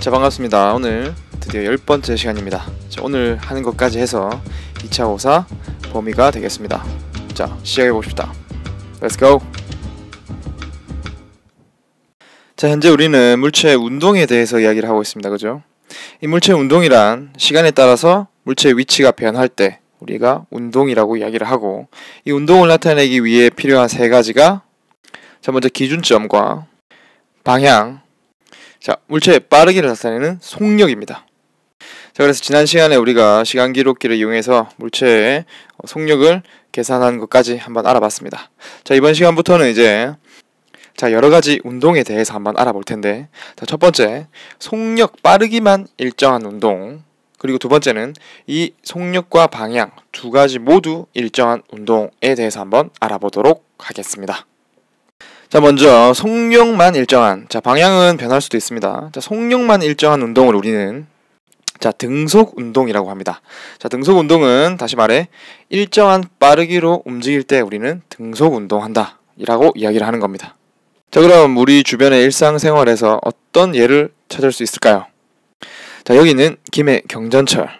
자, 반갑습니다. 오늘 드디어 10번째 시간입니다. 자, 오늘 하는 것까지 해서 2차 고사 범위가 되겠습니다. 자, 시작해 봅시다. Let's go! 자, 현재 우리는 물체의 운동에 대해서 이야기를 하고 있습니다. 그죠? 이 물체의 운동이란 시간에 따라서 물체의 위치가 변할 때 우리가 운동이라고 이야기를 하고, 이 운동을 나타내기 위해 필요한 세 가지가, 자, 먼저 기준점과 방향, 자, 물체의 빠르기를 나타내는 속력입니다. 자, 그래서 지난 시간에 우리가 시간 기록기를 이용해서 물체의 속력을 계산하는 것까지 한번 알아봤습니다. 자, 이번 시간부터는 이제 여러 가지 운동에 대해서 한번 알아볼 텐데, 자, 첫 번째, 속력 빠르기만 일정한 운동, 그리고 두 번째는 이 속력과 방향 두 가지 모두 일정한 운동에 대해서 한번 알아보도록 하겠습니다. 자, 먼저 속력만 일정한, 자, 방향은 변할 수도 있습니다. 자, 속력만 일정한 운동을 우리는 등속 운동이라고 합니다. 자, 등속 운동은 다시 말해 일정한 빠르기로 움직일 때 우리는 등속 운동한다 이라고 이야기를 하는 겁니다. 자, 그럼 우리 주변의 일상생활에서 어떤 예를 찾을 수 있을까요? 자, 여기는 김해 경전철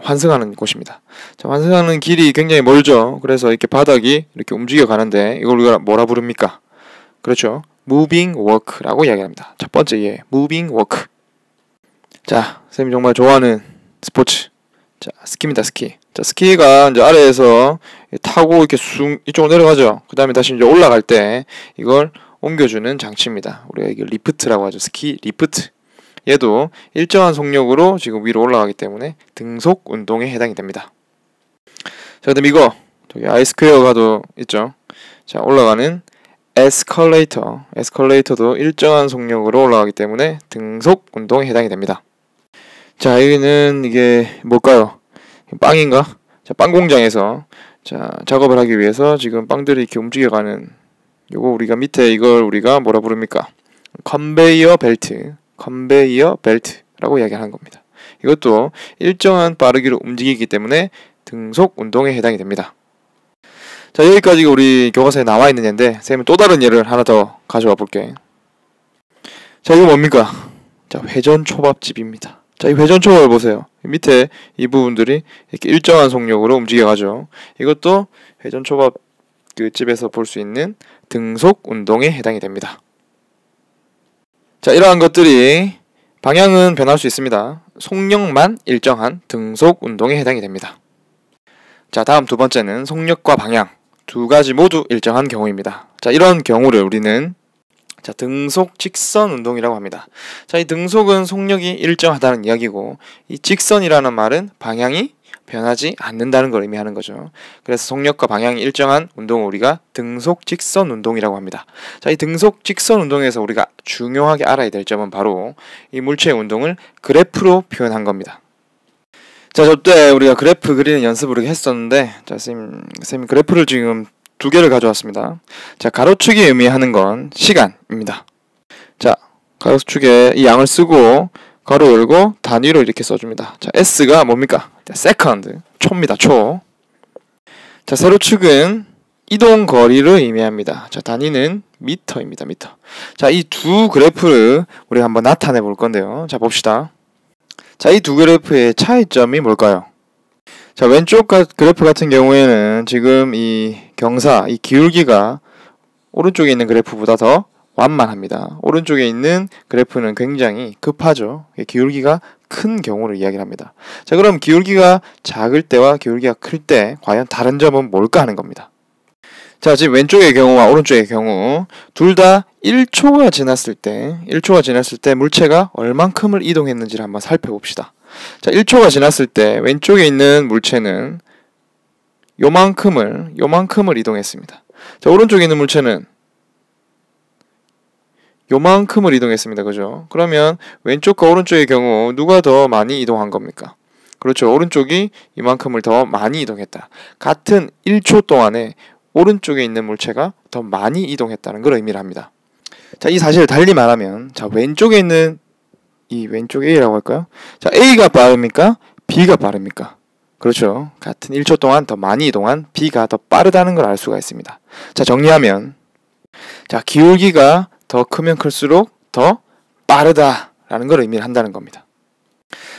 환승하는 곳입니다. 자, 환승하는 길이 굉장히 멀죠. 그래서 이렇게 바닥이 이렇게 움직여 가는데 이걸 우리가 뭐라 부릅니까? 그렇죠. Moving Work라고 이야기합니다. 첫 번째 예, Moving Work. 자, 선생님이 정말 좋아하는 스포츠. 자, 스키입니다, 스키. 자, 스키가 이제 아래에서 타고 이렇게 이쪽으로 내려가죠. 그 다음에 다시 이제 올라갈 때 이걸 옮겨주는 장치입니다. 우리가 이게 리프트라고 하죠. 스키 리프트. 얘도 일정한 속력으로 지금 위로 올라가기 때문에 등속 운동에 해당이 됩니다. 자, 그다음 이거 저기 아이스퀘어가도 있죠. 자, 올라가는 에스컬레이터도 일정한 속력으로 올라가기 때문에 등속 운동에 해당이 됩니다. 자, 여기는 이게 뭘까요? 빵인가? 자, 빵 공장에서 작업을 하기 위해서 지금 빵들이 이렇게 움직여가는, 요거 우리가 밑에 이걸 우리가 뭐라 부릅니까? 컨베이어 벨트라고 이야기하는 겁니다. 이것도 일정한 빠르기로 움직이기 때문에 등속 운동에 해당이 됩니다. 자, 여기까지가 우리 교과서에 나와 있는 예인데, 선생님은 또 다른 예를 하나 더 가져와 볼게. 자, 이거 뭡니까? 자, 회전초밥집입니다. 자, 이 회전초밥을 보세요. 밑에 이 부분들이 이렇게 일정한 속력으로 움직여가죠. 이것도 회전초밥 그 집에서 볼 수 있는 등속 운동에 해당이 됩니다. 자, 이러한 것들이 방향은 변할 수 있습니다. 속력만 일정한 등속 운동에 해당이 됩니다. 자, 다음 두 번째는 속력과 방향 두 가지 모두 일정한 경우입니다. 자, 이런 경우를 우리는 등속 직선 운동이라고 합니다. 자, 이 등속은 속력이 일정하다는 이야기고, 이 직선이라는 말은 방향이 변하지 않는다는 걸 의미하는 거죠. 그래서 속력과 방향이 일정한 운동을 우리가 등속 직선 운동이라고 합니다. 자, 이 등속 직선 운동에서 우리가 중요하게 알아야 될 점은 바로 이 물체의 운동을 그래프로 표현한 겁니다. 자, 저때 우리가 그래프 그리는 연습을 이렇게 했었는데, 자, 선생님 그래프를 지금 두 개를 가져왔습니다. 자, 가로축이 의미하는 건 시간입니다. 자, 가로축에 이 양을 쓰고 가로 열고 단위로 이렇게 써줍니다. 자, S가 뭡니까? 세컨드, 초입니다, 초. 자, 세로축은 이동 거리를 의미합니다. 자, 단위는 미터입니다, 미터. 자, 이 두 그래프를 우리가 한번 나타내 볼 건데요. 자, 봅시다. 자, 이 두 그래프의 차이점이 뭘까요? 자, 왼쪽 그래프 같은 경우에는 지금 이 경사, 이 기울기가 오른쪽에 있는 그래프보다 더 완만합니다. 오른쪽에 있는 그래프는 굉장히 급하죠. 기울기가 큰 경우를 이야기를 합니다. 자, 그럼 기울기가 작을 때와 기울기가 클 때 과연 다른 점은 뭘까 하는 겁니다. 자, 지금 왼쪽의 경우와 오른쪽의 경우 둘 다 1초가 지났을 때 물체가 얼만큼을 이동했는지를 한번 살펴봅시다. 자, 1초가 지났을 때 왼쪽에 있는 물체는 요만큼을 이동했습니다. 자, 오른쪽에 있는 물체는 요만큼을 이동했습니다. 그죠? 그러면 왼쪽과 오른쪽의 경우 누가 더 많이 이동한 겁니까? 그렇죠. 오른쪽이 이만큼을 더 많이 이동했다. 같은 1초 동안에 오른쪽에 있는 물체가 더 많이 이동했다는 걸 의미를 합니다. 자, 이 사실을 달리 말하면, 자, 왼쪽에 있는 이 왼쪽 A라고 할까요? 자, A가 빠릅니까? B가 빠릅니까? 그렇죠. 같은 1초 동안 더 많이 이동한 B가 더 빠르다는 걸 알 수가 있습니다. 자, 정리하면, 자, 기울기가 더 크면 클수록 더 빠르다 라는 걸 의미를 한다는 겁니다.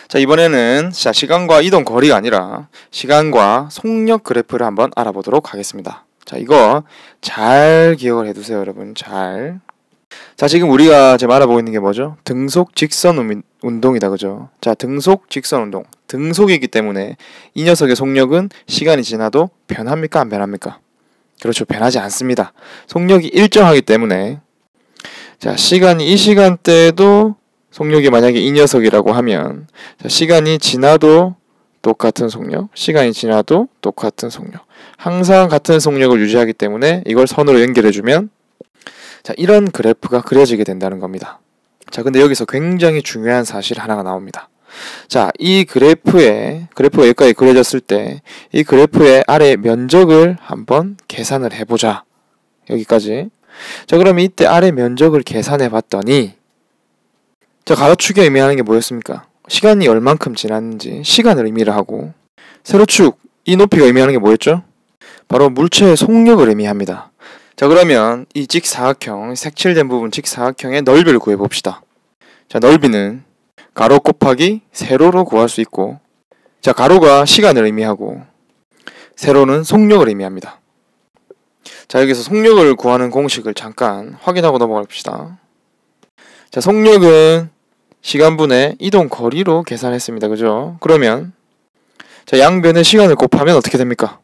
자, 이번에는 시간과 이동 거리가 아니라 시간과 속력 그래프를 한번 알아보도록 하겠습니다. 자, 이거 잘 기억을 해두세요, 여러분. 잘. 자, 지금 우리가 지금 알아보고 있는 게 뭐죠? 등속 직선 운동이다, 그죠? 자, 등속 직선 운동. 등속이기 때문에 이 녀석의 속력은 시간이 지나도 변합니까? 안 변합니까? 그렇죠. 변하지 않습니다. 속력이 일정하기 때문에 자, 이 시간대에도 속력이 만약에 이 녀석이라고 하면 자, 시간이 지나도 똑같은 속력, 시간이 지나도 똑같은 속력. 항상 같은 속력을 유지하기 때문에 이걸 선으로 연결해주면 자, 이런 그래프가 그려지게 된다는 겁니다. 자, 근데 여기서 굉장히 중요한 사실 하나가 나옵니다. 자, 이 그래프가 여기까지 그려졌을 때 이 그래프의 아래 면적을 한번 계산을 해보자. 여기까지. 자, 그러면 이때 아래 면적을 계산해 봤더니 자, 가로축이 의미하는 게 뭐였습니까? 시간이 얼만큼 지났는지 시간을 의미를 하고 세로축, 이 높이가 의미하는 게 뭐였죠? 바로 물체의 속력을 의미합니다. 자, 그러면 이 직사각형, 색칠된 부분 직사각형의 넓이를 구해봅시다. 자, 넓이는 가로 곱하기 세로로 구할 수 있고 자, 가로가 시간을 의미하고 세로는 속력을 의미합니다. 자, 여기서 속력을 구하는 공식을 잠깐 확인하고 넘어가 봅시다. 자, 속력은 시간분의 이동 거리로 계산했습니다. 그죠? 그러면 자, 양변의 시간을 곱하면 어떻게 됩니까?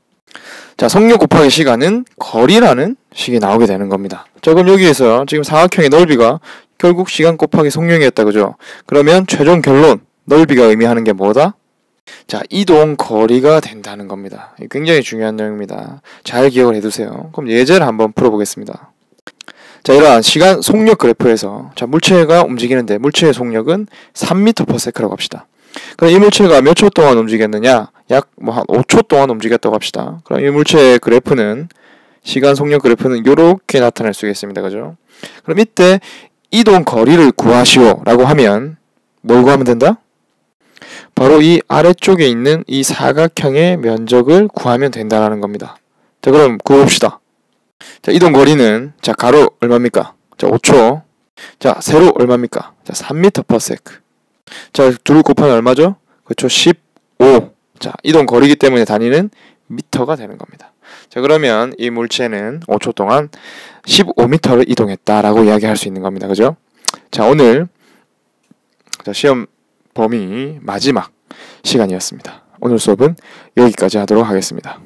자, 속력 곱하기 시간은 거리라는 식이 나오게 되는 겁니다. 자, 그럼 여기에서 지금 사각형의 넓이가 결국 시간 곱하기 속력이었다. 그죠? 그러면 최종 결론, 넓이가 의미하는 게 뭐다? 자, 이동 거리가 된다는 겁니다. 굉장히 중요한 내용입니다. 잘 기억을 해두세요. 그럼 예제를 한번 풀어보겠습니다. 자, 이러한 시간 속력 그래프에서 자, 물체가 움직이는데 물체의 속력은 3m/s라고 합시다. 그럼 이 물체가 몇 초 동안 움직였느냐? 약 한 5초 동안 움직였다고 합시다. 그럼 이 물체의 그래프는 시간 속력 그래프는 이렇게 나타낼 수 있겠습니다. 그죠? 그럼 이때 이동 거리를 구하시오 라고 하면 뭘 구하면 된다? 바로 이 아래쪽에 있는 이 사각형의 면적을 구하면 된다는 겁니다. 자, 그럼 구해봅시다. 자, 이동 거리는 자, 가로 얼마입니까? 자, 5초. 자, 세로 얼마입니까? 자, 3m/s. 자, 둘 곱하면 얼마죠? 그렇죠. 15. 자, 이동 거리이기 때문에 단위는 미터가 되는 겁니다. 자, 그러면 이 물체는 5초 동안 15m를 이동했다라고 이야기할 수 있는 겁니다. 그죠? 자, 오늘 자, 시험 범위 마지막 시간이었습니다. 오늘 수업은 여기까지 하도록 하겠습니다.